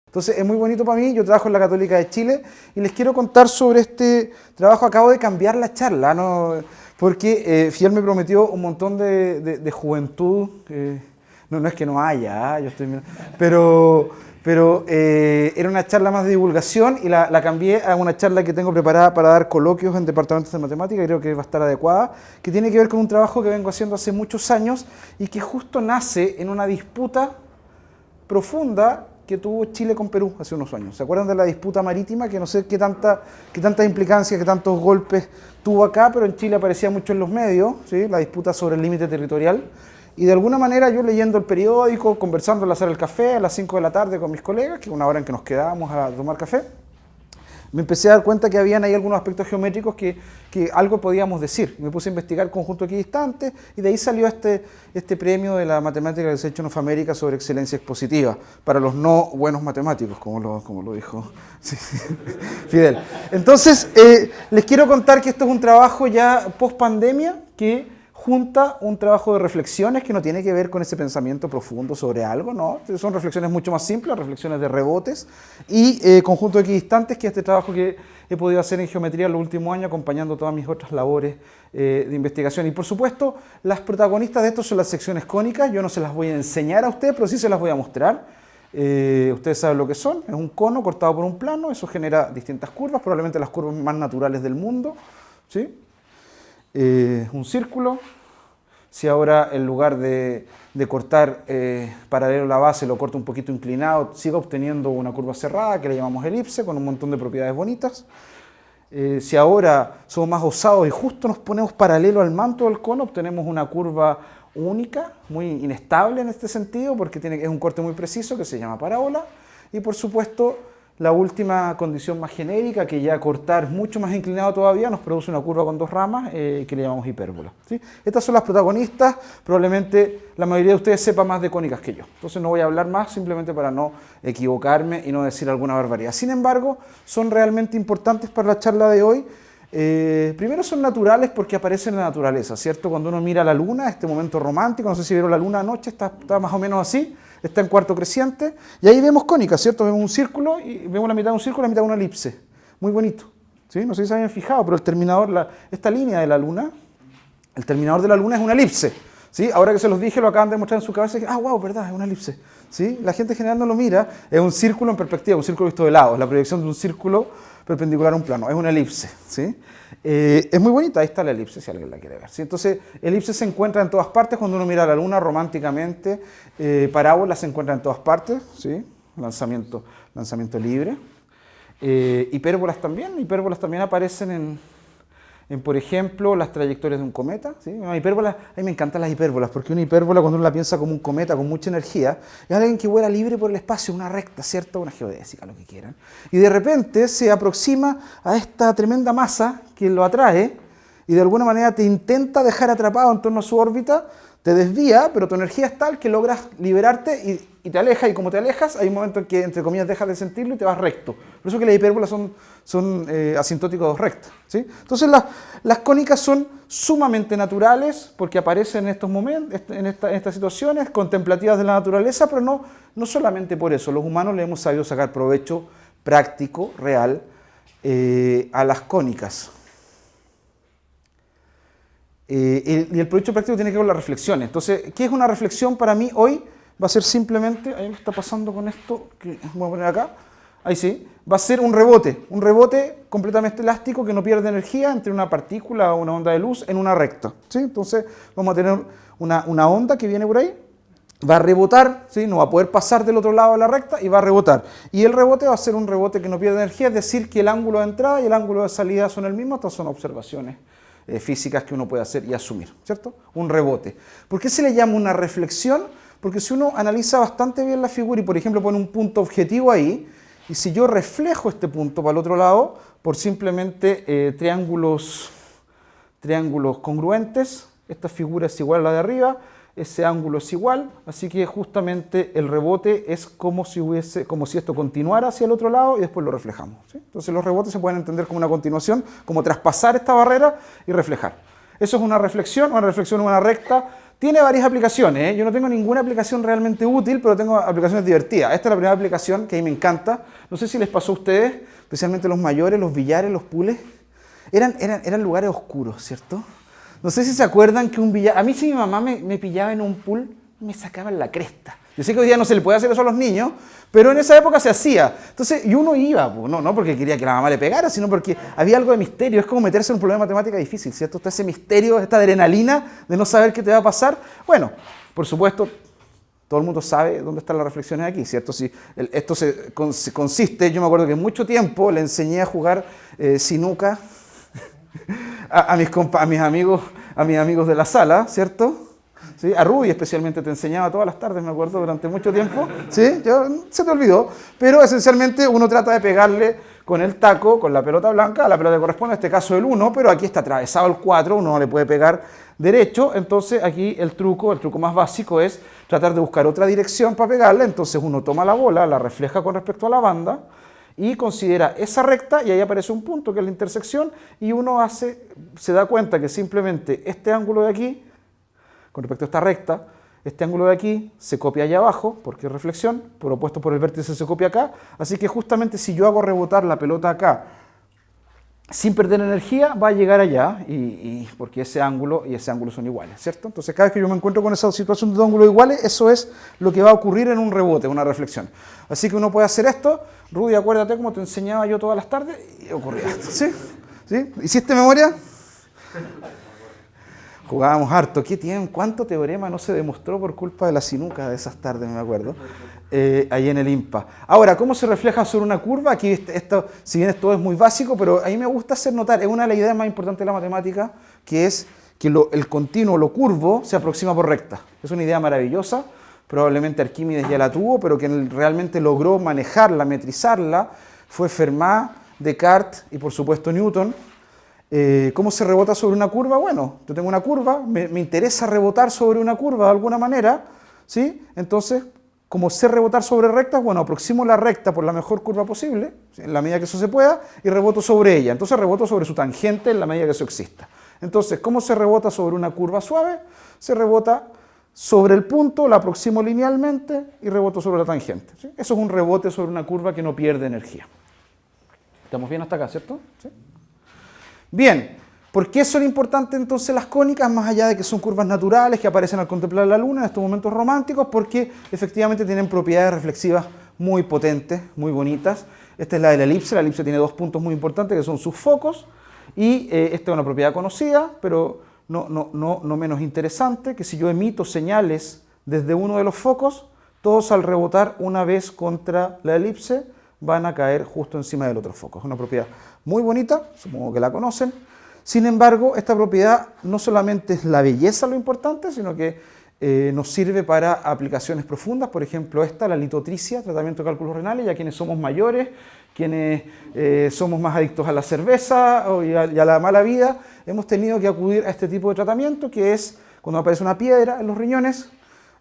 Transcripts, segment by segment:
Entonces es muy bonito para mí, yo trabajo en la Católica de Chile y les quiero contar sobre este trabajo. Acabo de cambiar la charla, ¿no? Porque Fidel me prometió un montón de juventud, no es que no haya, yo estoy mirando, pero era una charla más de divulgación y la cambié a una charla que tengo preparada para dar coloquios en departamentos de matemática, creo que va a estar adecuada, que tiene que ver con un trabajo que vengo haciendo hace muchos años y que justo nace en una disputa profunda que tuvo Chile con Perú hace unos años. ¿Se acuerdan de la disputa marítima? Que no sé qué tantas implicancias, qué tantos golpes tuvo acá, pero en Chile aparecía mucho en los medios, ¿sí? La disputa sobre el límite territorial. Y de alguna manera yo leyendo el periódico, conversando en la sala del café a las 5 de la tarde con mis colegas, que es una hora en que nos quedábamos a tomar café, me empecé a dar cuenta que habían ahí algunos aspectos geométricos que algo podíamos decir. Me puse a investigar conjuntos equidistantes y de ahí salió este premio de la matemática del Sechon of America sobre excelencia expositiva, para los no buenos matemáticos, como lo dijo Fidel. Entonces, les quiero contar que esto es un trabajo ya post pandemia que junta un trabajo de reflexiones que no tiene que ver con ese pensamiento profundo sobre algo, ¿no? Son reflexiones mucho más simples, reflexiones de rebotes y conjuntos equidistantes, que es este trabajo que he podido hacer en geometría en los últimos años, acompañando todas mis otras labores de investigación. Y por supuesto, las protagonistas de esto son las secciones cónicas. Yo no se las voy a enseñar a ustedes, pero sí se las voy a mostrar. Ustedes saben lo que son, es un cono cortado por un plano, eso genera distintas curvas, probablemente las curvas más naturales del mundo, ¿sí? Un círculo. Si ahora en lugar de cortar paralelo a la base lo corto un poquito inclinado, sigo obteniendo una curva cerrada que le llamamos elipse con un montón de propiedades bonitas. Si ahora somos más osados y justo nos ponemos paralelo al manto del cono, obtenemos una curva única, muy inestable en este sentido, porque es un corte muy preciso que se llama parábola. Y por supuesto, la última condición más genérica, que ya cortar mucho más inclinado todavía, nos produce una curva con dos ramas que le llamamos hipérbola, ¿sí? Estas son las protagonistas, probablemente la mayoría de ustedes sepa más de cónicas que yo. Entonces no voy a hablar más, simplemente para no equivocarme y no decir alguna barbaridad. Sin embargo, son realmente importantes para la charla de hoy. Primero son naturales porque aparecen en la naturaleza, ¿cierto? Cuando uno mira la luna, este momento romántico, no sé si vieron la luna anoche, está más o menos así. Está en cuarto creciente, y ahí vemos cónicas, ¿cierto? Vemos un círculo, y vemos la mitad de un círculo y la mitad de una elipse. Muy bonito, ¿sí? No sé si se habían fijado, pero el terminador, esta línea de la luna, el terminador de la luna es una elipse, ¿sí? Ahora que se los dije, lo acaban de mostrar en su cabeza, y wow, verdad, es una elipse, ¿sí? La gente en general no lo mira, es un círculo en perspectiva, un círculo visto de lado, es la proyección de un círculo perpendicular a un plano, es una elipse, ¿sí? Es muy bonita, ahí está la elipse si alguien la quiere ver, ¿sí? Entonces, elipse se encuentra en todas partes cuando uno mira la luna románticamente, parábolas se encuentran en todas partes, ¿sí? Lanzamiento libre. Hipérbolas también aparecen por ejemplo, las trayectorias de un cometa, ¿sí? Una hipérbola, a mí me encantan las hipérbolas, porque una hipérbola, cuando uno la piensa como un cometa con mucha energía, es alguien que vuela libre por el espacio, una recta, ¿cierto? Una geodésica, lo que quieran. Y de repente se aproxima a esta tremenda masa que lo atrae y de alguna manera te intenta dejar atrapado en torno a su órbita, te desvía, pero tu energía es tal que logras liberarte y te alejas, y como te alejas, hay un momento en que, entre comillas, dejas de sentirlo y te vas recto. Por eso que las hipérbolas son asintóticos dos rectas, ¿sí? Entonces las cónicas son sumamente naturales porque aparecen en estos momentos, en estas situaciones contemplativas de la naturaleza, pero no solamente por eso. Los humanos le hemos sabido sacar provecho práctico, real, a las cónicas. Y el provecho práctico tiene que ver con las reflexiones. Entonces, ¿qué es una reflexión para mí hoy? Va a ser simplemente, ahí me está pasando con esto, que voy a poner acá, ahí sí, va a ser un rebote completamente elástico que no pierde energía entre una partícula o una onda de luz en una recta, ¿sí? Entonces, vamos a tener una onda que viene por ahí, va a rebotar, ¿sí? No va a poder pasar del otro lado de la recta y va a rebotar. Y el rebote va a ser un rebote que no pierde energía, es decir, que el ángulo de entrada y el ángulo de salida son el mismo. Estas son observaciones físicas que uno puede hacer y asumir, ¿cierto? Un rebote. ¿Por qué se le llama una reflexión? Porque si uno analiza bastante bien la figura y, por ejemplo, pone un punto objetivo ahí, y si yo reflejo este punto para el otro lado, por simplemente triángulos congruentes, esta figura es igual a la de arriba, ese ángulo es igual, así que justamente el rebote es como si esto continuara hacia el otro lado y después lo reflejamos, ¿sí? Entonces los rebotes se pueden entender como una continuación, como traspasar esta barrera y reflejar. Eso es una reflexión, una recta. Tiene varias aplicaciones, ¿eh? Yo no tengo ninguna aplicación realmente útil, pero tengo aplicaciones divertidas. Esta es la primera aplicación que a mí me encanta. No sé si les pasó a ustedes, especialmente los mayores, los billares, los pools. Eran lugares oscuros, ¿cierto? No sé si se acuerdan que un billar... A mí si mi mamá me pillaba en un pool, me sacaban la cresta. Yo sé que hoy día no se le puede hacer eso a los niños, pero en esa época se hacía. Entonces, y uno iba, pues, no porque quería que la mamá le pegara, sino porque había algo de misterio. Es como meterse en un problema de matemática difícil, ¿cierto? Está ese misterio, esta adrenalina de no saber qué te va a pasar. Bueno, por supuesto, todo el mundo sabe dónde están las reflexiones aquí, ¿cierto? Si esto consiste, yo me acuerdo que en mucho tiempo le enseñé a jugar sinuca a mis amigos de la sala, ¿cierto? ¿Sí? A Rudy especialmente te enseñaba todas las tardes, me acuerdo, durante mucho tiempo. ¿Sí? Se te olvidó. Pero esencialmente uno trata de pegarle con el taco, con la pelota blanca, a la pelota que corresponde, en este caso el 1, pero aquí está atravesado el 4, uno no le puede pegar derecho. Entonces aquí el truco más básico es tratar de buscar otra dirección para pegarle. Entonces uno toma la bola, la refleja con respecto a la banda y considera esa recta y ahí aparece un punto que es la intersección y uno se da cuenta que simplemente este ángulo de aquí, con respecto a esta recta, este ángulo de aquí se copia allá abajo, porque es reflexión, propuesto por el vértice se copia acá, así que justamente si yo hago rebotar la pelota acá sin perder energía, va a llegar allá, porque ese ángulo y ese ángulo son iguales, ¿cierto? Entonces cada vez que yo me encuentro con esa situación de dos ángulos iguales, eso es lo que va a ocurrir en un rebote, una reflexión. Así que uno puede hacer esto. Rudy, acuérdate cómo te enseñaba yo todas las tardes, y ocurría esto, ¿sí? ¿Sí? ¿Hiciste memoria? Jugábamos harto. ¿Qué tiempo? ¿Cuánto teorema no se demostró por culpa de la sinuca de esas tardes, me acuerdo? Ahí en el IMPA. Ahora, ¿cómo se refleja sobre una curva? Aquí, si bien esto es muy básico, pero a mí me gusta hacer notar, es una de las ideas más importantes de la matemática, que es que el continuo, lo curvo, se aproxima por recta. Es una idea maravillosa, probablemente Arquímedes ya la tuvo, pero quien realmente logró manejarla, metrizarla, fue Fermat, Descartes y por supuesto Newton. ¿Cómo se rebota sobre una curva? Bueno, yo tengo una curva, me interesa rebotar sobre una curva de alguna manera, ¿sí? Entonces, como sé rebotar sobre rectas, bueno, aproximo la recta por la mejor curva posible, ¿sí? En la medida que eso se pueda, y reboto sobre ella. Entonces reboto sobre su tangente en la medida que eso exista. Entonces, ¿cómo se rebota sobre una curva suave? Se rebota sobre el punto, la aproximo linealmente y reboto sobre la tangente, ¿sí? Eso es un rebote sobre una curva que no pierde energía. ¿Estamos bien hasta acá, cierto? ¿Sí? Bien, ¿por qué son importantes entonces las cónicas, más allá de que son curvas naturales que aparecen al contemplar la luna en estos momentos románticos? Porque efectivamente tienen propiedades reflexivas muy potentes, muy bonitas. Esta es la de la elipse tiene dos puntos muy importantes que son sus focos y esta es una propiedad conocida, pero no menos interesante, que si yo emito señales desde uno de los focos, todos al rebotar una vez contra la elipse van a caer justo encima del otro foco. Es una propiedad muy bonita, supongo que la conocen. Sin embargo, esta propiedad no solamente es la belleza lo importante, sino que nos sirve para aplicaciones profundas. Por ejemplo, la litotricia, tratamiento de cálculos renales, ya quienes somos mayores, quienes somos más adictos a la cerveza y a la mala vida, hemos tenido que acudir a este tipo de tratamiento, que es cuando aparece una piedra en los riñones.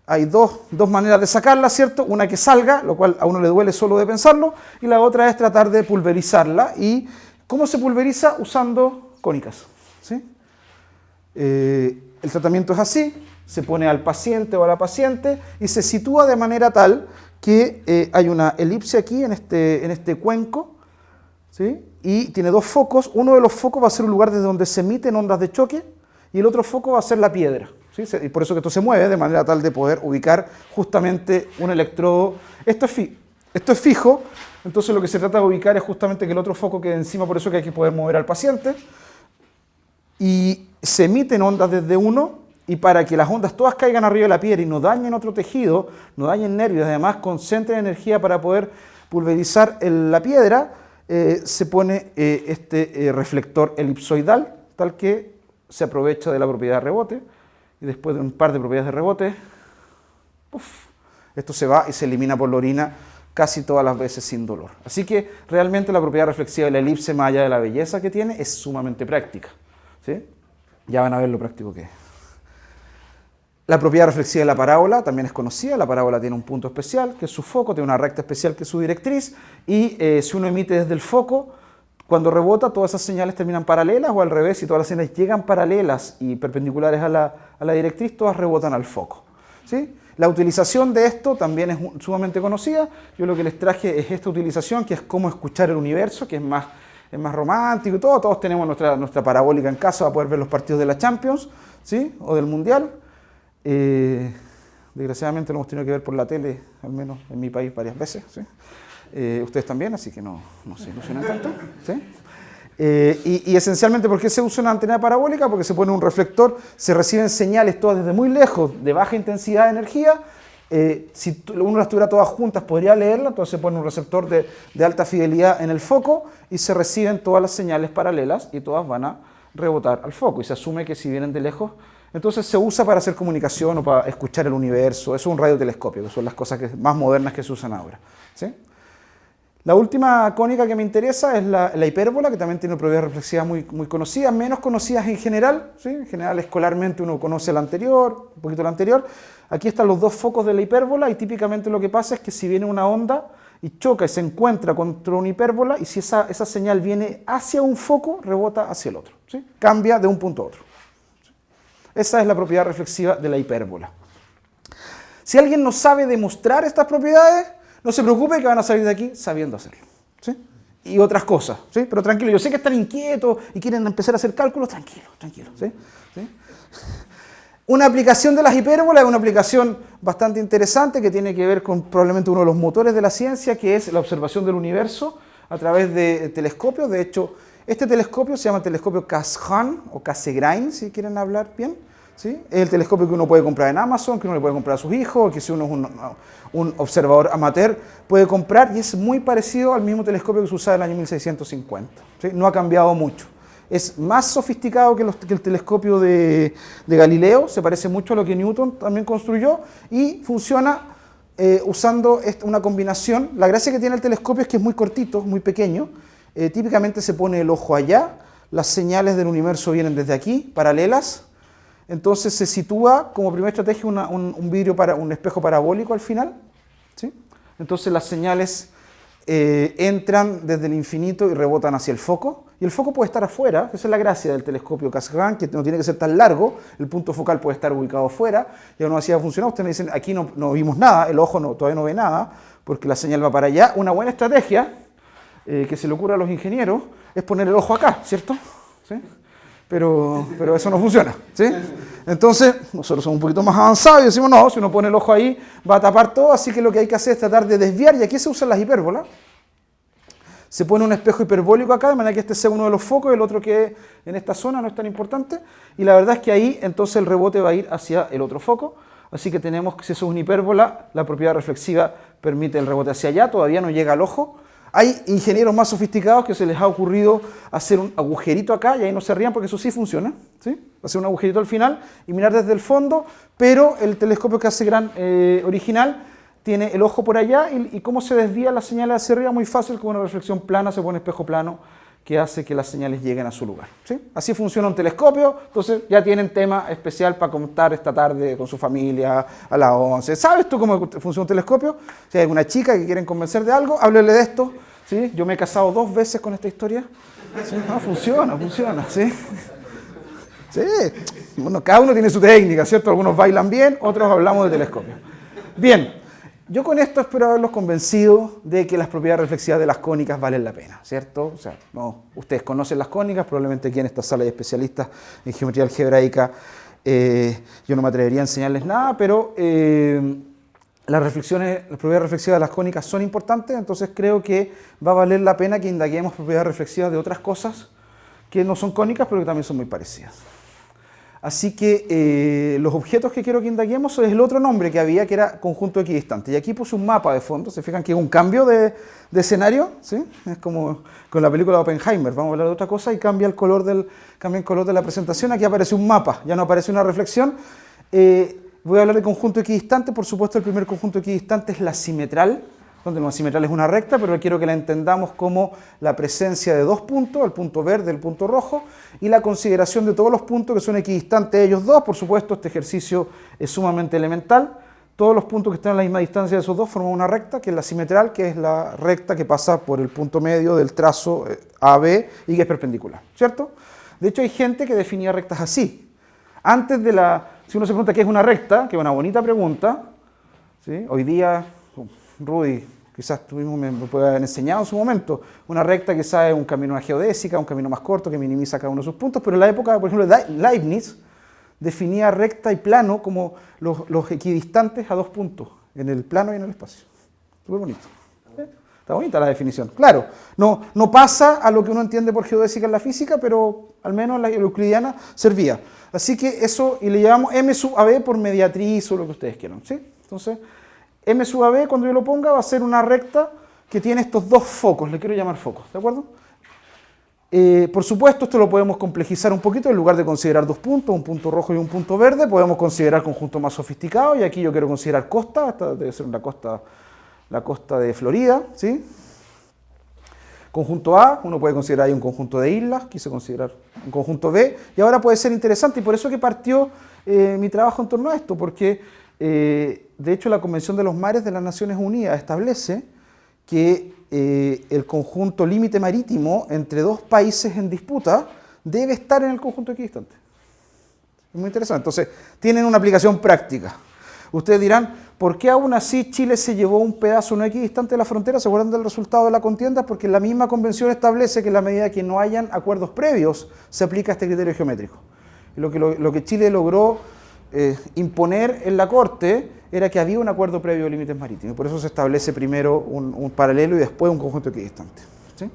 Hay dos maneras de sacarla, ¿cierto? Una que salga, lo cual a uno le duele solo de pensarlo, y la otra es tratar de pulverizarla. ¿Y cómo se pulveriza? Usando cónicas, ¿sí? El tratamiento es así, se pone al paciente o a la paciente y se sitúa de manera tal que hay una elipse aquí en este cuenco, ¿sí? Y tiene dos focos. Uno de los focos va a ser un lugar desde donde se emiten ondas de choque y el otro foco va a ser la piedra. ¿Sí? Y por eso que esto se mueve de manera tal de poder ubicar justamente un electrodo. Esto es fijo, entonces lo que se trata de ubicar es justamente que el otro foco quede encima, por eso que hay que poder mover al paciente. Y se emiten ondas desde uno, y para que las ondas todas caigan arriba de la piedra y no dañen otro tejido, no dañen nervios, además concentren energía para poder pulverizar la piedra, se pone este reflector elipsoidal, tal que se aprovecha de la propiedad de rebote. Y después de un par de propiedades de rebote, esto se va y se elimina por la orina casi todas las veces sin dolor. Así que realmente la propiedad reflexiva de la elipse, más allá de la belleza que tiene, es sumamente práctica, ¿sí? Ya van a ver lo práctico que es. La propiedad reflexiva de la parábola también es conocida. La parábola tiene un punto especial, que es su foco, tiene una recta especial, que es su directriz, y si uno emite desde el foco, cuando rebota, todas esas señales terminan paralelas, o al revés, si todas las señales llegan paralelas y perpendiculares a la directriz, todas rebotan al foco, ¿sí? La utilización de esto también es sumamente conocida. Yo lo que les traje es esta utilización, que es cómo escuchar el universo, que es más romántico y todo. Todos tenemos nuestra parabólica en casa para poder ver los partidos de la Champions, ¿sí? O del Mundial. Desgraciadamente lo hemos tenido que ver por la tele, al menos en mi país, varias veces, ¿sí? Ustedes también, así que no se ilusionen tanto, ¿sí? Y esencialmente, ¿por qué se usa una antena parabólica? Porque se pone un reflector, se reciben señales todas desde muy lejos, de baja intensidad de energía. Si uno las tuviera todas juntas, podría leerla, entonces se pone un receptor de alta fidelidad en el foco y se reciben todas las señales paralelas y todas van a rebotar al foco. Y se asume que si vienen de lejos, entonces se usa para hacer comunicación o para escuchar el universo. Eso es un radiotelescopio, que son las cosas más modernas que se usan ahora, ¿sí? La última cónica que me interesa es la hipérbola, que también tiene propiedades reflexivas muy conocidas, menos conocidas en general, ¿sí? En general, escolarmente uno conoce la anterior, un poquito la anterior. Aquí están los dos focos de la hipérbola y típicamente lo que pasa es que si viene una onda y choca y se encuentra contra una hipérbola, y si esa señal viene hacia un foco, rebota hacia el otro, ¿sí? Cambia de un punto a otro. Esa es la propiedad reflexiva de la hipérbola. Si alguien no sabe demostrar estas propiedades, no se preocupe, que van a salir de aquí sabiendo hacerlo, ¿sí? Y otras cosas, ¿sí? Pero tranquilo, yo sé que están inquietos y quieren empezar a hacer cálculos, tranquilo, ¿sí? ¿Sí? Una aplicación de las hipérbolas es una aplicación bastante interesante que tiene que ver con probablemente uno de los motores de la ciencia, que es la observación del universo a través de telescopios. De hecho, este telescopio se llama telescopio Cassegrain o Cassegrain, si quieren hablar bien, ¿sí? Es el telescopio que uno puede comprar en Amazon, que uno le puede comprar a sus hijos, que si uno es un observador amateur puede comprar, y es muy parecido al mismo telescopio que se usaba en el año 1650, ¿sí? No ha cambiado mucho. Es más sofisticado que el telescopio de Galileo, se parece mucho a lo que Newton también construyó, y funciona usando una combinación. La gracia que tiene el telescopio es que es muy cortito, muy pequeño. Típicamente se pone el ojo allá, las señales del universo vienen desde aquí, paralelas. Entonces se sitúa como primera estrategia un espejo parabólico al final, ¿sí? Entonces las señales entran desde el infinito y rebotan hacia el foco. Y el foco puede estar afuera, esa es la gracia del telescopio Cassegrain, que no tiene que ser tan largo, el punto focal puede estar ubicado afuera, y aún así va a funcionar. Ustedes me dicen, aquí no vimos nada, el ojo todavía no ve nada, porque la señal va para allá. Una buena estrategia que se le ocurre a los ingenieros es poner el ojo acá, ¿cierto? ¿Sí? Pero eso no funciona, ¿sí? Entonces, nosotros somos un poquito más avanzados y decimos, no, si uno pone el ojo ahí, va a tapar todo, así que lo que hay que hacer es tratar de desviar, y aquí se usan las hipérbolas. Se pone un espejo hiperbólico acá, de manera que este sea uno de los focos, el otro que en esta zona no es tan importante, y la verdad es que ahí entonces el rebote va a ir hacia el otro foco, así que tenemos que, si eso es una hipérbola, la propiedad reflexiva permite el rebote hacia allá, todavía no llega al ojo. Hay ingenieros más sofisticados que se les ha ocurrido hacer un agujerito acá, y ahí no se rían porque eso sí funciona, ¿sí? Hacer un agujerito al final y mirar desde el fondo, pero el telescopio Cassegrain original tiene el ojo por allá, y cómo se desvía las señales hacia arriba, muy fácil, con una reflexión plana, se pone espejo plano que hace que las señales lleguen a su lugar, ¿sí? Así funciona un telescopio. Entonces ya tienen tema especial para contar esta tarde con su familia a las 11. ¿Sabes tú cómo funciona un telescopio? Si hay alguna chica que quieren convencer de algo, háblele de esto, ¿sí? Yo me he casado 2 veces con esta historia, ¿sí? No, funciona, ¿sí? Sí, bueno, cada uno tiene su técnica, ¿cierto? Algunos bailan bien, otros hablamos de telescopio. Bien. Yo con esto espero haberlos convencido de que las propiedades reflexivas de las cónicas valen la pena, ¿cierto? O sea, no, ustedes conocen las cónicas, probablemente aquí en esta sala hay especialistas en geometría algebraica. Yo no me atrevería a enseñarles nada, pero las propiedades reflexivas de las cónicas son importantes, entonces creo que va a valer la pena que indaguemos propiedades reflexivas de otras cosas que no son cónicas, pero que también son muy parecidas. Así que los objetos que quiero que indaguemos es el otro nombre que había, que era conjunto equidistante. Y aquí puse un mapa de fondo, se fijan que es un cambio de escenario, ¿sí? Es como con la película de Oppenheimer, vamos a hablar de otra cosa y cambia el color de la presentación. Aquí aparece un mapa, ya no aparece una reflexión. Voy a hablar de conjunto equidistante. Por supuesto, el primer conjunto equidistante es la simetral. donde una simetral es una recta, pero quiero que la entendamos como la presencia de dos puntos, el punto verde y el punto rojo, y la consideración de todos los puntos que son equidistantes ellos dos. Por supuesto, este ejercicio es sumamente elemental. Todos los puntos que están a la misma distancia de esos dos forman una recta, que es la simetral, que es la recta que pasa por el punto medio del trazo AB y que es perpendicular, ¿cierto? De hecho, hay gente que definía rectas así. Antes de si uno se pregunta qué es una recta, que es una bonita pregunta, ¿sí? Hoy día, Rudy, quizás tú mismo me puede haber enseñado en su momento, una recta quizás es un camino, una geodésica, un camino más corto que minimiza cada uno de sus puntos, pero en la época, por ejemplo, de Leibniz definía recta y plano como los equidistantes a dos puntos, en el plano y en el espacio. Súper bonito. Está bonita la definición. Claro, no pasa a lo que uno entiende por geodésica en la física, pero al menos en la euclidiana servía. Así que eso, y le llamamos M sub AB por mediatriz o lo que ustedes quieran, ¿sí? Entonces, M sub AB, cuando yo lo ponga, va a ser una recta que tiene estos dos focos, le quiero llamar focos, ¿de acuerdo? Por supuesto, esto lo podemos complejizar un poquito. En lugar de considerar dos puntos, un punto rojo y un punto verde, podemos considerar conjuntos más sofisticados, y aquí yo quiero considerar costa. Esta debe ser la costa de Florida, ¿sí? Conjunto A, uno puede considerar ahí un conjunto de islas, quise considerar un conjunto B, y ahora puede ser interesante, y por eso que partió mi trabajo en torno a esto, porque de hecho la Convención de los Mares de las Naciones Unidas establece que el conjunto límite marítimo entre dos países en disputa debe estar en el conjunto equidistante. Es muy interesante. Entonces, tienen una aplicación práctica. Ustedes dirán, ¿por qué aún así Chile se llevó un pedazo no equidistante de la frontera? ¿Se acuerdan del resultado de la contienda? Porque la misma convención establece que en la medida que no hayan acuerdos previos, se aplica este criterio geométrico. Y lo que Chile logró imponer en la Corte era que había un acuerdo previo de límites marítimos. Por eso se establece primero un paralelo y después un conjunto equidistante, ¿sí?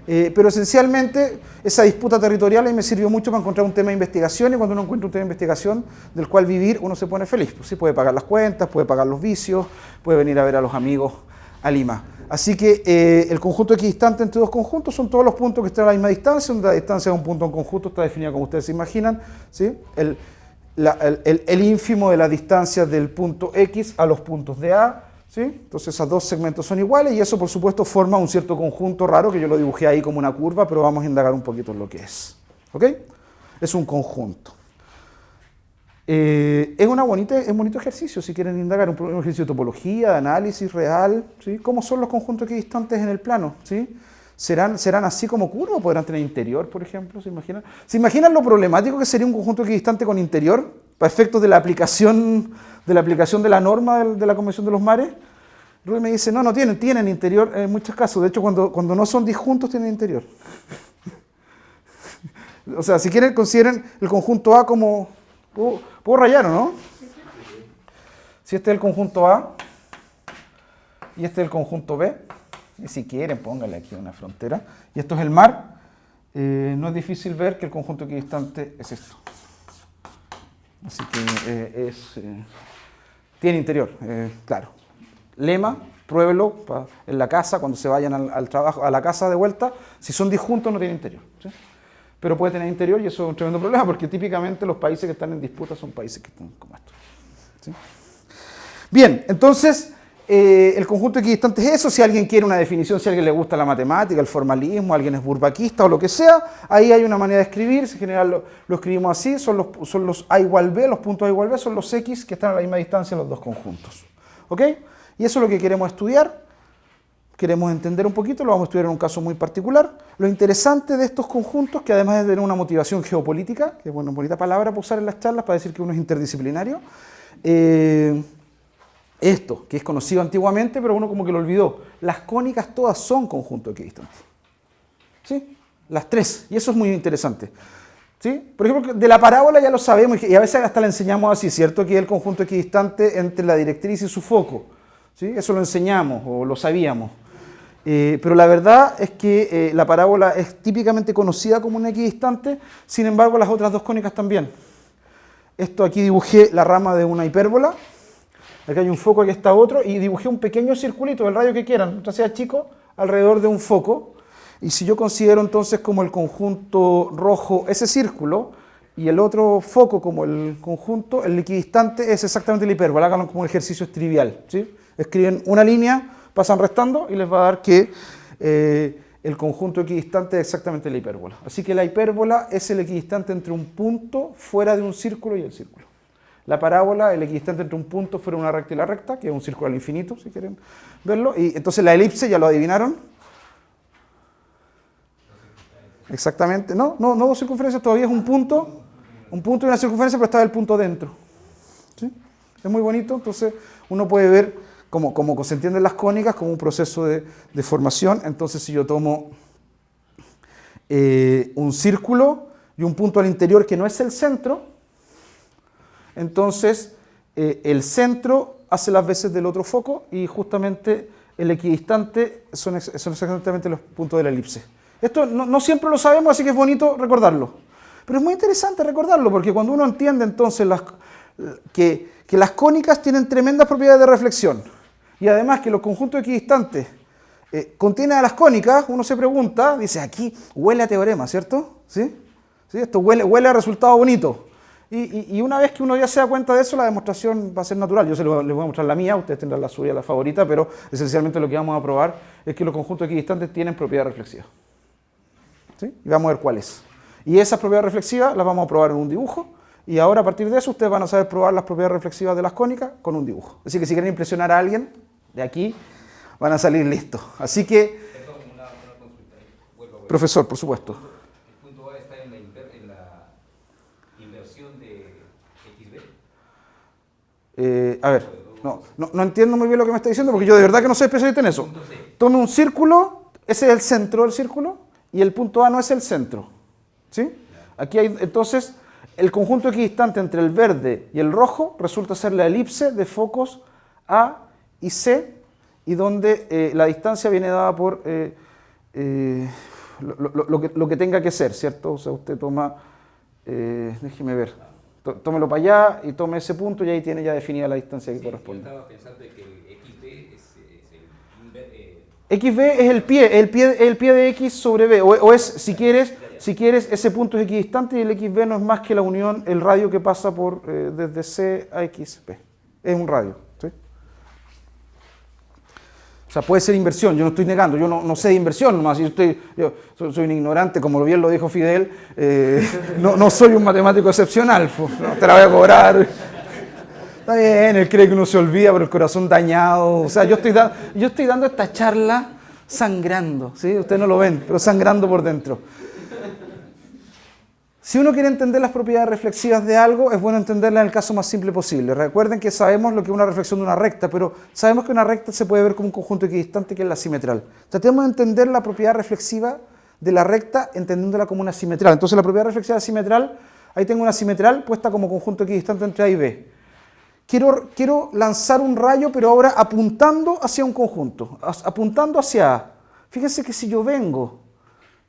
Pero esencialmente esa disputa territorial ahí me sirvió mucho para encontrar un tema de investigación, y cuando uno encuentra un tema de investigación del cual vivir, uno se pone feliz. Pues, ¿sí? Puede pagar las cuentas, puede pagar los vicios, puede venir a ver a los amigos a Lima. Así que el conjunto equidistante entre dos conjuntos son todos los puntos que están a la misma distancia, donde la distancia de un punto en conjunto está definida como ustedes se imaginan, ¿sí? El ínfimo de las distancias del punto X a los puntos de A, ¿sí? Entonces esos dos segmentos son iguales, y eso por supuesto forma un cierto conjunto raro que yo lo dibujé ahí como una curva, pero vamos a indagar un poquito en lo que es. ¿Ok? Es un conjunto. Es un bonito ejercicio si quieren indagar, un ejercicio de topología, de análisis real, ¿sí? ¿Cómo son los conjuntos equidistantes en el plano? ¿Sí? ¿Serán así como curva o podrán tener interior, por ejemplo? ¿Se imaginan? ¿Se imaginan lo problemático que sería un conjunto equidistante con interior para efectos de la aplicación de la norma de la Convención de los Mares? Rubén me dice, no tienen interior en muchos casos. De hecho, cuando no son disjuntos tienen interior. O sea, si quieren, consideren el conjunto A como... ¿Puedo rayar o no? Si este es el conjunto A y este es el conjunto B, y si quieren, pónganle aquí una frontera, y esto es el mar, no es difícil ver que el conjunto equidistante es esto. Así que tiene interior, claro. Lema, pruébelo en la casa, cuando se vayan al trabajo, a la casa de vuelta, si son disjuntos no tiene interior, ¿sí? Pero puede tener interior, y eso es un tremendo problema, porque típicamente los países que están en disputa son países que están como estos, ¿sí? Bien, entonces, el conjunto equidistante es eso. Si alguien quiere una definición, si a alguien le gusta la matemática, el formalismo, alguien es burbaquista o lo que sea, ahí hay una manera de escribir. En general lo escribimos así, son los A igual B, los puntos A igual B, son los X que están a la misma distancia en los dos conjuntos. ¿Ok? Y eso es lo que queremos estudiar. Queremos entender un poquito, lo vamos a estudiar en un caso muy particular. Lo interesante de estos conjuntos, que además de tener una motivación geopolítica, que es una bonita palabra para usar en las charlas para decir que uno es interdisciplinario, esto, que es conocido antiguamente, pero uno como que lo olvidó. Las cónicas todas son conjuntos equidistantes. ¿Sí? Las tres, y eso es muy interesante. ¿Sí? Por ejemplo, de la parábola ya lo sabemos, y a veces hasta la enseñamos así, ¿cierto? Que es el conjunto equidistante entre la directriz y su foco. ¿Sí? Eso lo enseñamos, o lo sabíamos. Pero la verdad es que la parábola es típicamente conocida como una equidistante, sin embargo las otras dos cónicas también. Esto aquí dibujé la rama de una hipérbola, acá hay un foco, aquí está otro, y dibujé un pequeño circulito del radio que quieran, mientras sea chico, alrededor de un foco. Y si yo considero entonces como el conjunto rojo ese círculo, y el otro foco como el conjunto, el equidistante es exactamente la hipérbola, háganlo como un ejercicio trivial, ¿sí? Escriben una línea pasan restando y les va a dar que el conjunto equidistante es exactamente la hipérbola. Así que la hipérbola es el equidistante entre un punto fuera de un círculo y el círculo. La parábola, el equidistante entre un punto fuera de una recta y la recta, que es un círculo al infinito, si quieren verlo. Y entonces la elipse, ¿ya lo adivinaron? Exactamente. No dos circunferencias, todavía es un punto y una circunferencia, pero está el punto dentro. ¿Sí? Es muy bonito, entonces uno puede ver como se entienden las cónicas como un proceso de formación. Entonces si yo tomo un círculo y un punto al interior que no es el centro, entonces el centro hace las veces del otro foco y justamente el equidistante son exactamente los puntos de la elipse. Esto no siempre lo sabemos, así que es bonito recordarlo. Pero es muy interesante recordarlo, porque cuando uno entiende entonces que las cónicas tienen tremendas propiedades de reflexión, y además que los conjuntos equidistantes contienen a las cónicas, uno se pregunta, dice, aquí huele a teorema, ¿cierto? ¿Sí? ¿Sí? Esto huele a resultado bonito. Y una vez que uno ya se da cuenta de eso, la demostración va a ser natural. Yo les voy a mostrar la mía, ustedes tendrán la suya, la favorita, pero esencialmente lo que vamos a probar es que los conjuntos equidistantes tienen propiedades reflexivas. ¿Sí? Y vamos a ver cuáles. Y esas propiedades reflexivas las vamos a probar en un dibujo, y ahora a partir de eso ustedes van a saber probar las propiedades reflexivas de las cónicas con un dibujo. Así que si quieren impresionar a alguien de aquí, van a salir listos. Así que, una consulta. profesor, por supuesto. El punto A está en la inversión de XB. A ver, no entiendo muy bien lo que me está diciendo, porque yo de verdad que no soy especialista en eso. Tome un círculo, ese es el centro del círculo, y el punto A no es el centro. ¿Sí? Aquí hay, entonces, el conjunto equidistante entre el verde y el rojo resulta ser la elipse de focos A y C, y donde la distancia viene dada por lo que tenga que ser, ¿cierto? O sea, usted toma, déjeme ver, tómelo para allá y tome ese punto y ahí tiene ya definida la distancia que corresponde. Yo estaba pensando que el XB XB es el pie de X sobre B, o es, si quieres, ese punto es equidistante y el XB no es más que la unión, el radio que pasa por desde C a XB. Es un radio, ¿sí? O sea, puede ser inversión, yo no estoy negando, yo no sé de inversión nomás, yo soy un ignorante, como bien lo dijo Fidel, no soy un matemático excepcional, pues, no te la voy a cobrar. Está bien, él cree que uno se olvida por el corazón dañado. O sea, yo estoy dando esta charla sangrando, ¿sí? Ustedes no lo ven, pero sangrando por dentro. Si uno quiere entender las propiedades reflexivas de algo, es bueno entenderlas en el caso más simple posible. Recuerden que sabemos lo que es una reflexión de una recta, pero sabemos que una recta se puede ver como un conjunto equidistante que es la simetral. Tratemos de entender la propiedad reflexiva de la recta entendiéndola como una simetral. Entonces la propiedad reflexiva simetral, ahí tengo una simetral puesta como conjunto equidistante entre A y B. Quiero lanzar un rayo, pero ahora apuntando hacia un conjunto, apuntando hacia A. Fíjense que si yo vengo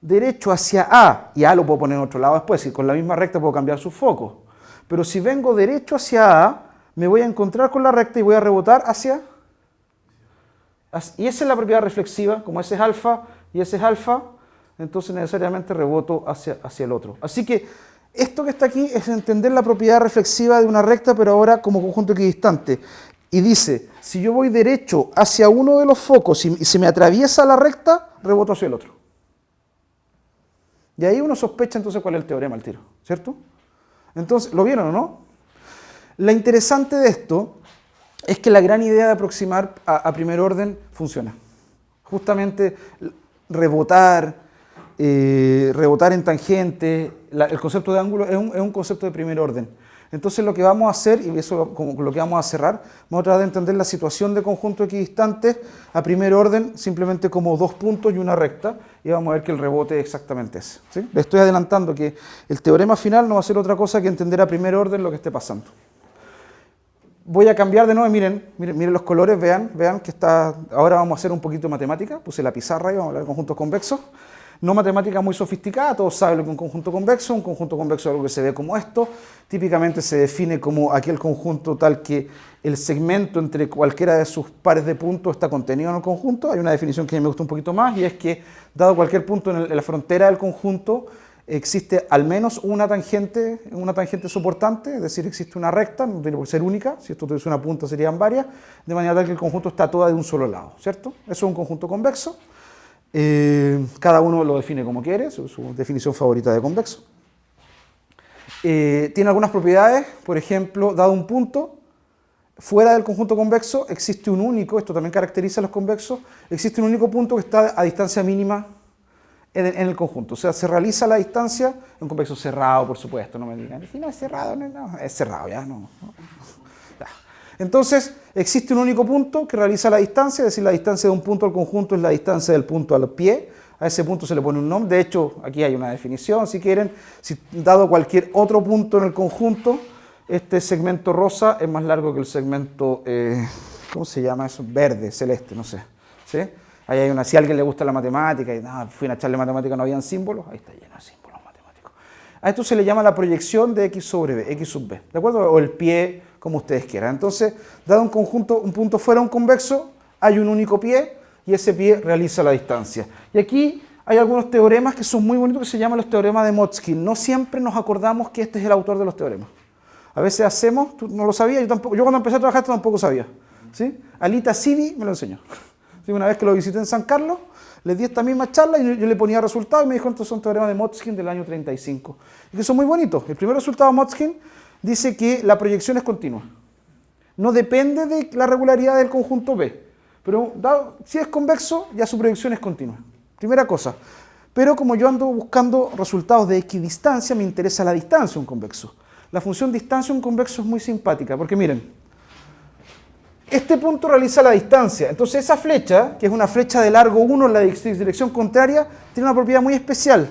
derecho hacia A, y A lo puedo poner en otro lado después, y con la misma recta puedo cambiar sus focos, pero si vengo derecho hacia A, me voy a encontrar con la recta y voy a rebotar hacia... Y esa es la propiedad reflexiva, como ese es alfa y ese es alfa, entonces necesariamente reboto hacia el otro. Así que esto que está aquí es entender la propiedad reflexiva de una recta, pero ahora como conjunto equidistante. Y dice, si yo voy derecho hacia uno de los focos y se me atraviesa la recta, reboto hacia el otro. Y ahí uno sospecha entonces cuál es el teorema al tiro, ¿cierto? Entonces, ¿lo vieron o no? Lo interesante de esto es que la gran idea de aproximar a primer orden funciona. Justamente rebotar en tangente, el concepto de ángulo es un concepto de primer orden. Entonces lo que vamos a hacer, y eso con lo que vamos a cerrar, vamos a tratar de entender la situación de conjuntos equidistantes a primer orden simplemente como dos puntos y una recta, y vamos a ver que el rebote es exactamente ese. ¿Sí? Le estoy adelantando que el teorema final no va a ser otra cosa que entender a primer orden lo que esté pasando. Voy a cambiar de nuevo, miren los colores, vean que ahora vamos a hacer un poquito de matemática, puse la pizarra y vamos a hablar de conjuntos convexos. No matemática muy sofisticada, todos saben lo que es un conjunto convexo es algo que se ve como esto, típicamente se define como aquel conjunto tal que el segmento entre cualquiera de sus pares de puntos está contenido en el conjunto. Hay una definición que me gusta un poquito más y es que dado cualquier punto en la frontera del conjunto, existe al menos una tangente soportante, es decir, existe una recta, no tiene por qué ser única, si esto tuviese una punta serían varias, de manera tal que el conjunto está toda de un solo lado, ¿cierto? Eso es un conjunto convexo. Cada uno lo define como quiere, su definición favorita de convexo. Tiene algunas propiedades, por ejemplo, dado un punto, fuera del conjunto convexo existe un único, esto también caracteriza a los convexos, existe un único punto que está a distancia mínima en el conjunto. O sea, se realiza la distancia, un convexo cerrado, por supuesto, no me digan, si no es cerrado, no, es cerrado, ya, no. Ya. Entonces, existe un único punto que realiza la distancia, es decir, la distancia de un punto al conjunto es la distancia del punto al pie. A ese punto se le pone un nombre, de hecho, aquí hay una definición, si quieren, si dado cualquier otro punto en el conjunto, este segmento rosa es más largo que el segmento, ¿cómo se llama eso? Verde, celeste, no sé. ¿Sí? Ahí hay una, si a alguien le gusta la matemática, y fui a una charla de matemática, no habían símbolos, ahí está lleno de símbolos matemáticos. A esto se le llama la proyección de x sobre b, x sub b, ¿de acuerdo? O el pie, como ustedes quieran. Entonces, dado un conjunto, un punto fuera un convexo, hay un único pie, y ese pie realiza la distancia. Y aquí hay algunos teoremas que son muy bonitos, que se llaman los teoremas de Motzkin. No siempre nos acordamos que este es el autor de los teoremas. A veces hacemos, tú no lo sabías, yo cuando empecé a trabajar esto tampoco sabía. ¿Sí? Alita Sivi me lo enseñó. ¿Sí? Una vez que lo visité en San Carlos, le di esta misma charla y yo le ponía resultados y me dijo, estos son teoremas de Motzkin del año 35. Y que son muy bonitos. El primer resultado de Motzkin dice que la proyección es continua. No depende de la regularidad del conjunto B. Pero si es convexo, ya su proyección es continua. Primera cosa. Pero como yo ando buscando resultados de equidistancia, me interesa la distancia de un convexo. La función distancia de un convexo es muy simpática, porque miren, este punto realiza la distancia. Entonces esa flecha, que es una flecha de largo 1 en la dirección contraria, tiene una propiedad muy especial,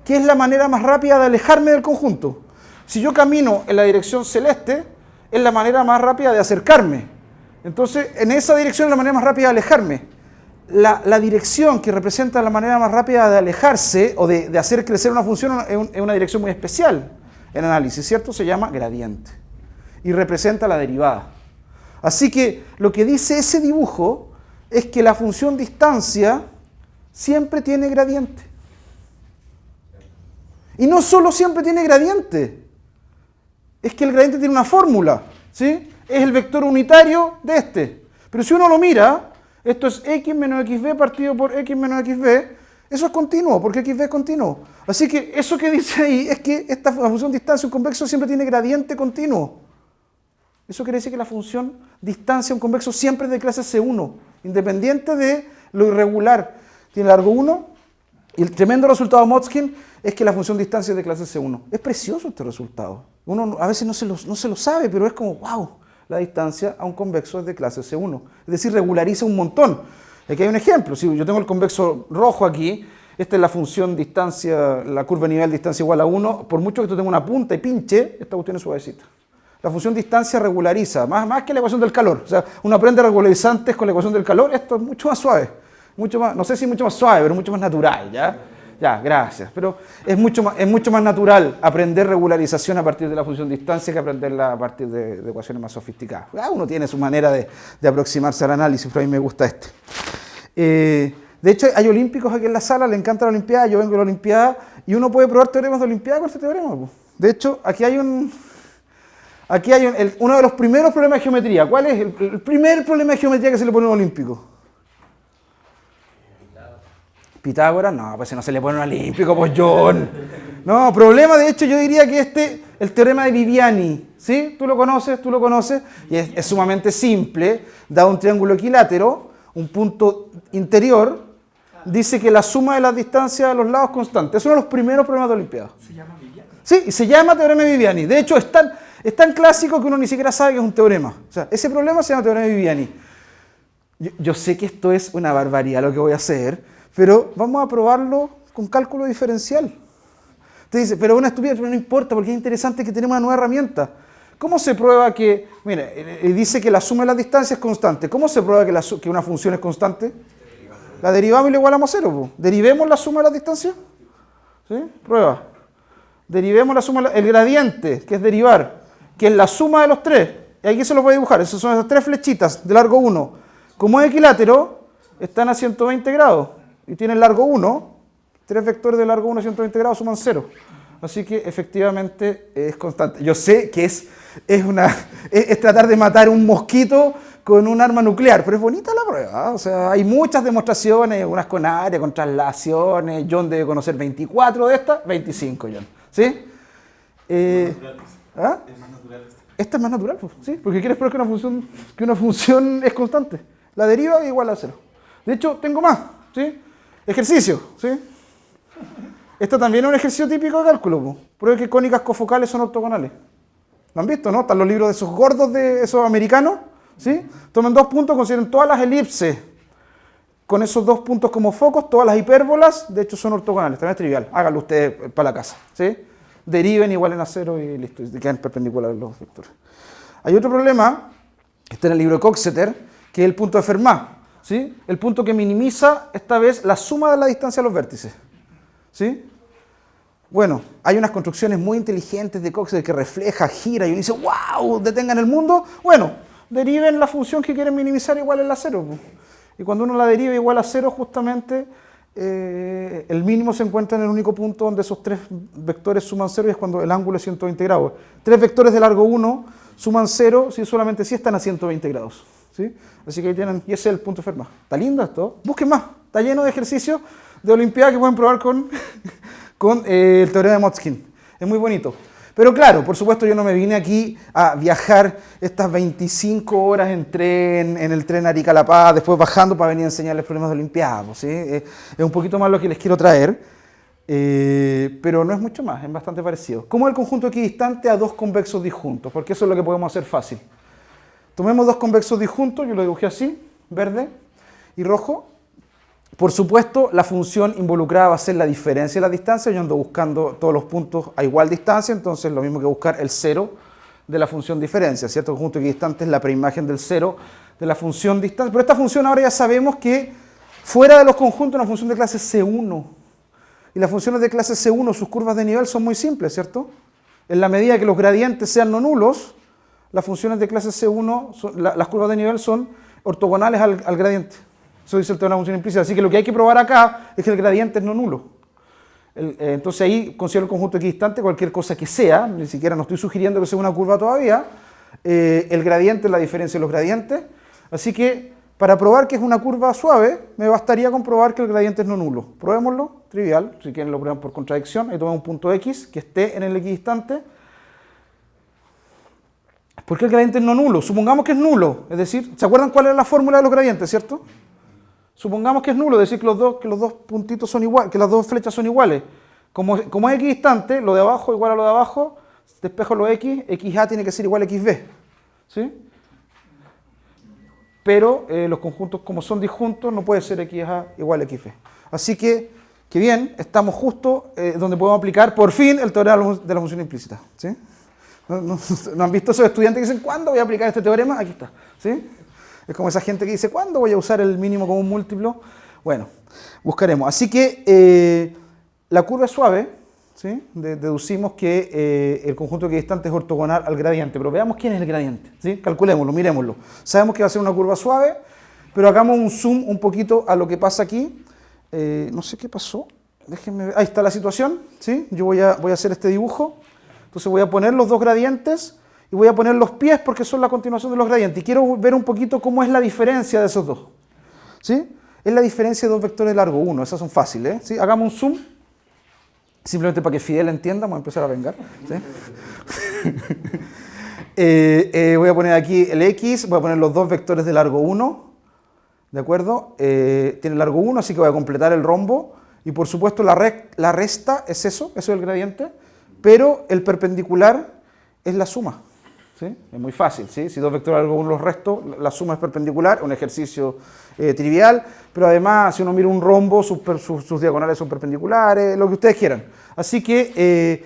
que es la manera más rápida de alejarme del conjunto. Si yo camino en la dirección celeste, es la manera más rápida de acercarme. Entonces, en esa dirección es la manera más rápida de alejarme. La dirección que representa la manera más rápida de alejarse o de hacer crecer una función es una dirección muy especial en análisis, ¿cierto? Se llama gradiente y representa la derivada. Así que lo que dice ese dibujo es que la función distancia siempre tiene gradiente. Y no solo siempre tiene gradiente, es que el gradiente tiene una fórmula, ¿sí? Es el vector unitario de este. Pero si uno lo mira, esto es x menos xb partido por x menos xb, eso es continuo, porque xb es continuo. Así que eso que dice ahí es que la función distancia, un convexo, siempre tiene gradiente continuo. Eso quiere decir que la función distancia, un convexo, siempre es de clase C1, independiente de lo irregular. Tiene largo 1, y el tremendo resultado de Motzkin es que la función distancia es de clase C1. Es precioso este resultado. Uno a veces no se lo sabe, pero es como, wow, la distancia a un convexo es de clase C1. Es decir, regulariza un montón. Aquí hay un ejemplo. Si yo tengo el convexo rojo aquí, esta es la función distancia, la curva de nivel distancia igual a 1. Por mucho que esto tenga una punta y pinche, esta cuestión es suavecita. La función distancia regulariza, más que la ecuación del calor. O sea, uno aprende regularizantes con la ecuación del calor, esto es mucho más suave. Mucho más, no sé si mucho más suave, pero mucho más natural, ¿ya? Ya, gracias. Pero es mucho más natural aprender regularización a partir de la función distancia que aprenderla a partir de ecuaciones más sofisticadas. Uno tiene su manera de aproximarse al análisis, pero a mí me gusta este. De hecho, hay olímpicos aquí en la sala, le encanta la olimpiada, yo vengo de la olimpiada, y uno puede probar teoremas de olimpiada con este teorema. De hecho, aquí hay uno de los primeros problemas de geometría. ¿Cuál es el primer problema de geometría que se le pone a un olímpico? Pitágoras, no, pues si no se le pone un olímpico, pues John. No, problema, de hecho, yo diría que el teorema de Viviani, ¿sí? Tú lo conoces, y es sumamente simple. Da un triángulo equilátero, un punto interior, dice que la suma de las distancias de los lados es constante. Es uno de los primeros problemas de Olimpiada. ¿Se llama Viviani? Sí, y se llama teorema de Viviani. De hecho, es tan clásico que uno ni siquiera sabe que es un teorema. O sea, ese problema se llama teorema de Viviani. Yo sé que esto es una barbaridad lo que voy a hacer, pero vamos a probarlo con cálculo diferencial. Te dice, pero una estupidez, pero no importa, porque es interesante que tenemos una nueva herramienta. ¿Cómo se prueba que, mire, dice que la suma de las distancias es constante? ¿Cómo se prueba que una función es constante? La derivamos y la igualamos a 0. Po. ¿Derivemos la suma de las distancias? ¿Sí? Prueba. Derivemos la suma, el gradiente, que es derivar, que es la suma de los tres. Y aquí se los voy a dibujar. Esas son esas tres flechitas de largo 1. Como es equilátero, están a 120 grados. Y tienen largo 1, Tres vectores de largo 1 a 120 grados suman 0. Así que efectivamente es constante. Yo sé que es tratar de matar un mosquito con un arma nuclear, pero es bonita la prueba, ¿eh? O sea, hay muchas demostraciones, unas con área, con traslaciones. John debe conocer 24 de estas, 25 John. ¿Sí? ¿Ah? Es más natural esto. Esta es más natural, pues, ¿sí? Porque quieres probar que una función es constante. La deriva es igual a 0. De hecho, tengo más, ¿sí? Ejercicio, ¿sí? Esto también es un ejercicio típico de cálculo, pues. Pruebe que cónicas cofocales son ortogonales. ¿Lo han visto, no? Están los libros de esos gordos de esos americanos, ¿sí? Tomen 2 puntos, consideren todas las elipses con esos 2 puntos como focos, todas las hipérbolas, de hecho son ortogonales, también es trivial. Háganlo ustedes para la casa, ¿sí? Deriven, igualen a 0 y listo, y quedan perpendiculares los vectores. Hay otro problema, que está en el libro de Coxeter, que es el punto de Fermat, ¿sí? El punto que minimiza, esta vez, la suma de la distancia a los vértices, ¿sí? Bueno, hay unas construcciones muy inteligentes de Coxeter que refleja, gira, y uno dice, ¡wow! Detengan el mundo. Bueno, deriven la función que quieren minimizar igual a la 0. Y cuando uno la deriva igual a 0, justamente, el mínimo se encuentra en el único punto donde esos tres vectores suman 0 y es cuando el ángulo es 120 grados. Tres vectores de largo 1 suman 0 si solamente si están a 120 grados. ¿Sí? Así que ahí tienen, y ese es el punto de Fermat. ¿Está lindo esto? Busquen más, está lleno de ejercicios de Olimpiada que pueden probar con el teorema de Motzkin. Es muy bonito. Pero claro, por supuesto yo no me vine aquí a viajar estas 25 horas en tren, en el tren Arica-La Paz, después bajando para venir a enseñarles problemas de Olimpiada, ¿sí? Es un poquito más lo que les quiero traer, pero no es mucho más, es bastante parecido. ¿Cómo es el conjunto equidistante a dos convexos disjuntos? Porque eso es lo que podemos hacer fácil. Tomemos dos convexos disjuntos, yo lo dibujé así, verde y rojo. Por supuesto, la función involucrada va a ser la diferencia de la distancia. Yo ando buscando todos los puntos a igual distancia, entonces lo mismo que buscar el cero de la función diferencia, ¿cierto? El conjunto equidistante es la preimagen del cero de la función distancia. Pero esta función ahora ya sabemos que fuera de los conjuntos es una función de clase C1. Y las funciones de clase C1, sus curvas de nivel son muy simples, ¿cierto? En la medida que los gradientes sean no nulos, las funciones de clase C1, las curvas de nivel son ortogonales al gradiente. Eso dice el teorema de función implícita. Así que lo que hay que probar acá es que el gradiente es no nulo. Entonces ahí considero el conjunto equidistante cualquier cosa que sea, ni siquiera no estoy sugiriendo que sea una curva todavía. El gradiente es la diferencia de los gradientes. Así que para probar que es una curva suave, me bastaría comprobar que el gradiente es no nulo. Probémoslo, trivial, si quieren lo prueban por contradicción. Ahí tomamos un punto X que esté en el equidistante. ¿Por qué el gradiente es no nulo? Supongamos que es nulo, es decir, ¿se acuerdan cuál es la fórmula de los gradientes, cierto? Supongamos que es nulo, es decir, que los dos puntitos son iguales, que las dos flechas son iguales. Como es equidistante, lo de abajo igual a lo de abajo, despejo lo X, XA tiene que ser igual a XB. ¿Sí? Pero los conjuntos, como son disjuntos, no puede ser XA igual a XB. Así que bien, estamos justo donde podemos aplicar, por fin, el teorema de la función implícita. ¿Sí? ¿No han visto esos estudiantes que dicen, ¿cuándo voy a aplicar este teorema? Aquí está. ¿Sí? Es como esa gente que dice, ¿cuándo voy a usar el mínimo como un múltiplo? Bueno, buscaremos. Así que la curva es suave, ¿sí? Deducimos que el conjunto equidistante es ortogonal al gradiente, pero veamos quién es el gradiente, ¿sí? Calculémoslo, miremoslo. Sabemos que va a ser una curva suave, pero hagamos un zoom un poquito a lo que pasa aquí. No sé qué pasó, déjenme ver. Ahí está la situación, ¿sí? Yo voy a hacer este dibujo, entonces voy a poner los dos gradientes, y voy a poner los pies porque son la continuación de los gradientes. Y quiero ver un poquito cómo es la diferencia de esos dos. ¿Sí? Es la diferencia de dos vectores de largo 1. Esas son fáciles. ¿Sí? Hagamos un zoom. Simplemente para que Fidel entienda. Vamos a empezar a vengar. ¿Sí? Voy a poner aquí el X. Voy a poner los dos vectores de largo 1. ¿De acuerdo? Tiene largo 1, así que voy a completar el rombo. Y por supuesto la resta es eso. Eso es el gradiente. Pero el perpendicular es la suma. ¿Sí? Es muy fácil, ¿sí? Si dos vectores de largo 1 los resto, la suma es perpendicular, un ejercicio trivial, pero además si uno mira un rombo, sus diagonales son perpendiculares, lo que ustedes quieran. Así que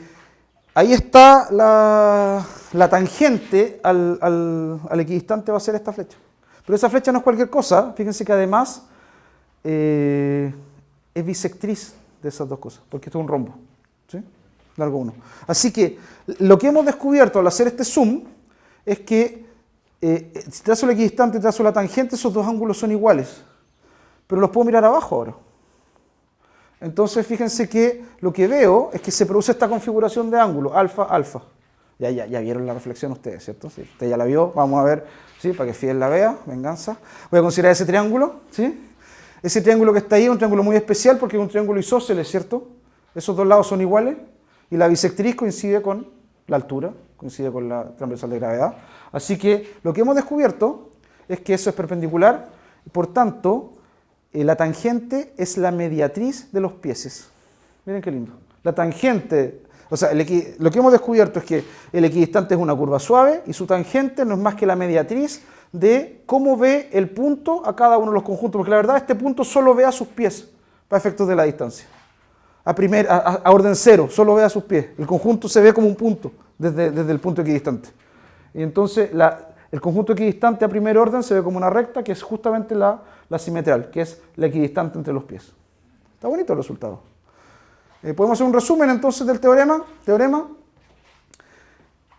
ahí está la tangente al equidistante, va a ser esta flecha. Pero esa flecha no es cualquier cosa, fíjense que además es bisectriz de esas dos cosas, porque esto es un rombo, ¿sí? Largo 1. Así que lo que hemos descubierto al hacer este zoom es que si trazo el equidistante y trazo la tangente, esos dos ángulos son iguales. Pero los puedo mirar abajo ahora. Entonces fíjense que lo que veo es que se produce esta configuración de ángulo, alfa, alfa. Ya vieron la reflexión ustedes, ¿cierto? Sí, usted ya la vio, vamos a ver, ¿sí? Para que Fidel la vea, venganza. Voy a considerar ese triángulo, ¿sí? Ese triángulo que está ahí es un triángulo muy especial porque es un triángulo isósceles, ¿cierto? Esos dos lados son iguales y la bisectriz coincide con la altura, coincide con la transversal de gravedad. Así que lo que hemos descubierto es que eso es perpendicular y por tanto la tangente es la mediatriz de los pieces. Miren qué lindo. La tangente, o sea, lo que hemos descubierto es que el equidistante es una curva suave y su tangente no es más que la mediatriz de cómo ve el punto a cada uno de los conjuntos, porque la verdad este punto solo ve a sus pies para efectos de la distancia. A orden cero, solo ve a sus pies. El conjunto se ve como un punto desde el punto equidistante. Y entonces el conjunto equidistante a primer orden se ve como una recta que es justamente la simetral, que es la equidistante entre los pies. Está bonito el resultado. Podemos hacer un resumen entonces del teorema.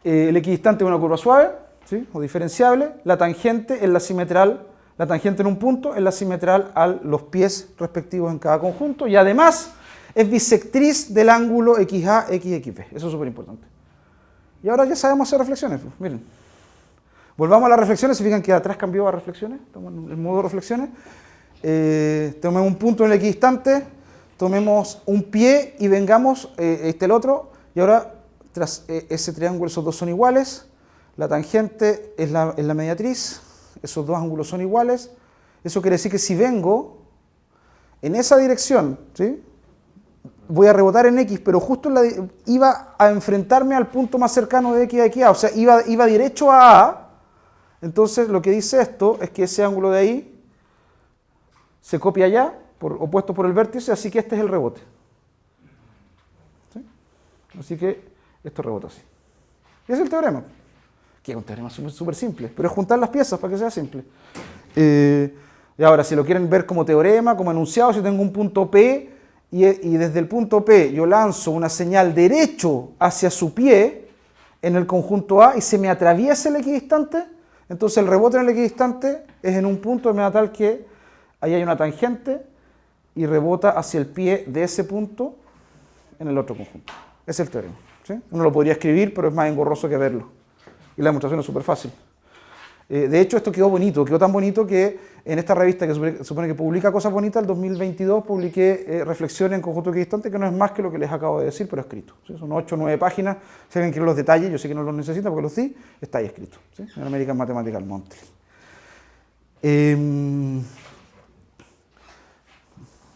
El equidistante es una curva suave, ¿sí? O diferenciable. La tangente es la simetral, la tangente en un punto es la simetral a los pies respectivos en cada conjunto y además es bisectriz del ángulo XA, XXP. Eso es súper importante. Y ahora ya sabemos hacer reflexiones. Pues, miren. Volvamos a las reflexiones. Se fijan que atrás cambió a reflexiones. Tomamos el modo reflexiones. Tomemos un punto en el equidistante. Tomemos un pie y vengamos, el otro. Y ahora, tras ese triángulo, esos dos son iguales. La tangente es la mediatriz. Esos dos ángulos son iguales. Eso quiere decir que si vengo en esa dirección, ¿sí? Voy a rebotar en X, pero justo iba a enfrentarme al punto más cercano de X a XA, o sea, iba derecho a A. Entonces, lo que dice esto es que ese ángulo de ahí se copia allá, opuesto por el vértice, así que este es el rebote. ¿Sí? Así que esto rebota así. Y ese es el teorema. Que es un teorema súper simple, pero es juntar las piezas para que sea simple. Y ahora, si lo quieren ver como teorema, como enunciado, si tengo un punto P, y desde el punto P yo lanzo una señal derecho hacia su pie en el conjunto A y se me atraviesa el equidistante, entonces el rebote en el equidistante es en un punto de manera tal que ahí hay una tangente y rebota hacia el pie de ese punto en el otro conjunto. Ese es el teorema, ¿sí? Uno lo podría escribir, pero es más engorroso que verlo. Y la demostración es súper fácil. De hecho, esto quedó tan bonito que en esta revista que supone que publica cosas bonitas, el 2022 publiqué reflexiones en conjunto equidistante, que no es más que lo que les acabo de decir, pero escrito. ¿Sí? Son 8 o 9 páginas. Si alguien quiere los detalles, yo sé que no los necesita porque los di, está ahí escrito. ¿Sí? En American Mathematical Monthly.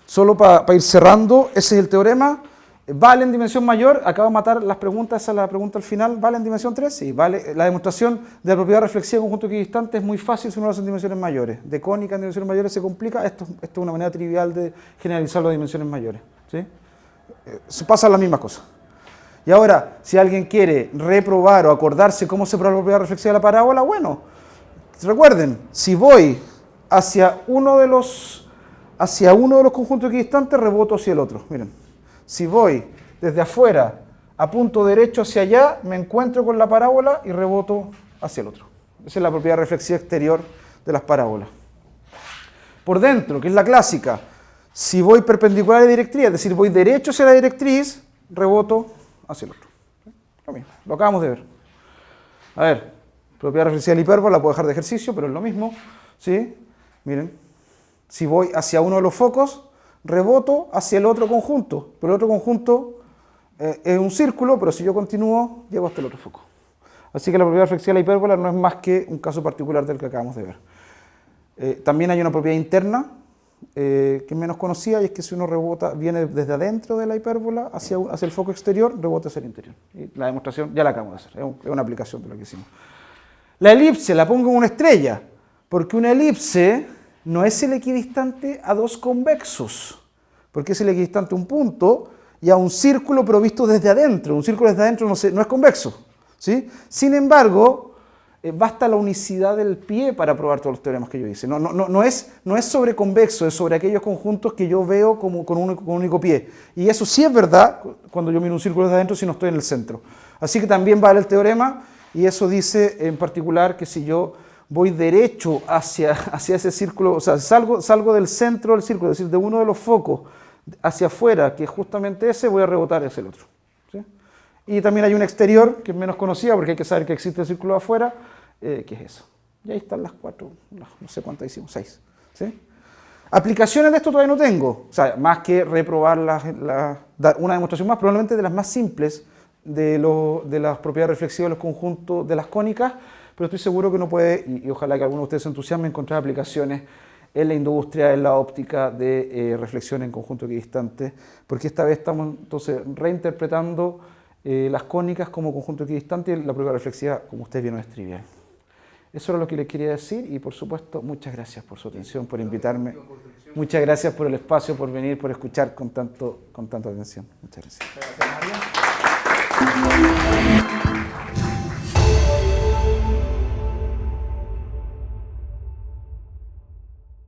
Solo para ir cerrando, ese es el teorema. ¿Vale en dimensión mayor? Acabo de matar las preguntas, esa es la pregunta al final. ¿Vale en dimensión 3? Sí, vale. La demostración de la propiedad reflexiva de conjunto equidistante es muy fácil si uno lo hace en dimensiones mayores. De cónica en dimensiones mayores se complica. Esto es una manera trivial de generalizarlo a dimensiones mayores. ¿Sí? Se pasan las mismas cosas. Y ahora, si alguien quiere reprobar o acordarse cómo se prueba la propiedad reflexiva de la parábola, bueno, recuerden, si voy hacia uno de los conjuntos equidistantes, reboto hacia el otro. Miren. Si voy desde afuera a punto derecho hacia allá, me encuentro con la parábola y reboto hacia el otro. Esa es la propiedad reflexiva exterior de las parábolas. Por dentro, que es la clásica, si voy perpendicular a la directriz, es decir, voy derecho hacia la directriz, reboto hacia el otro. Lo mismo, lo acabamos de ver. A ver, propiedad reflexiva de la hipérbola, la puedo dejar de ejercicio, pero es lo mismo. ¿Sí? Miren, si voy hacia uno de los focos, reboto hacia el otro conjunto, pero el otro conjunto es un círculo, pero si yo continúo, llego hasta el otro foco. Así que la propiedad reflexiva de la hipérbola no es más que un caso particular del que acabamos de ver. También hay una propiedad interna que es menos conocida, y es que si uno rebota, viene desde adentro de la hipérbola hacia el foco exterior, rebota hacia el interior. Y la demostración ya la acabamos de hacer, es una aplicación de lo que hicimos. La elipse la pongo en una estrella, porque una elipse no es el equidistante a dos convexos, porque es el equidistante a un punto y a un círculo provisto desde adentro. Un círculo desde adentro no es convexo, ¿sí? Sin embargo, basta la unicidad del pie para probar todos los teoremas que yo hice. No es sobre convexo, es sobre aquellos conjuntos que yo veo como con un único pie. Y eso sí es verdad cuando yo miro un círculo desde adentro si no estoy en el centro. Así que también vale el teorema, y eso dice en particular que si yo voy derecho hacia ese círculo, o sea, salgo del centro del círculo, es decir, de uno de los focos hacia afuera, que es justamente ese, voy a rebotar ese el otro. ¿Sí? Y también hay un exterior, que es menos conocida, porque hay que saber que existe el círculo de afuera, que es eso. Y ahí están las 4, no sé cuántas hicimos, 6. ¿Sí? Aplicaciones de esto todavía no tengo, o sea, más que reprobar dar una demostración más, probablemente de las más simples de las propiedades reflexivas de los conjuntos de las cónicas, pero estoy seguro que uno puede, y ojalá que alguno de ustedes se entusiasme, encontrar aplicaciones en la industria, en la óptica de reflexión en conjunto equidistante, porque esta vez estamos entonces reinterpretando las cónicas como conjunto equidistante y la propiedad reflexiva, como ustedes vieron, es trivial. Eso era lo que les quería decir y, por supuesto, muchas gracias por su atención, por invitarme. Muchas gracias por el espacio, por venir, por escuchar con tanta atención. Muchas gracias. Muchas gracias, Mario.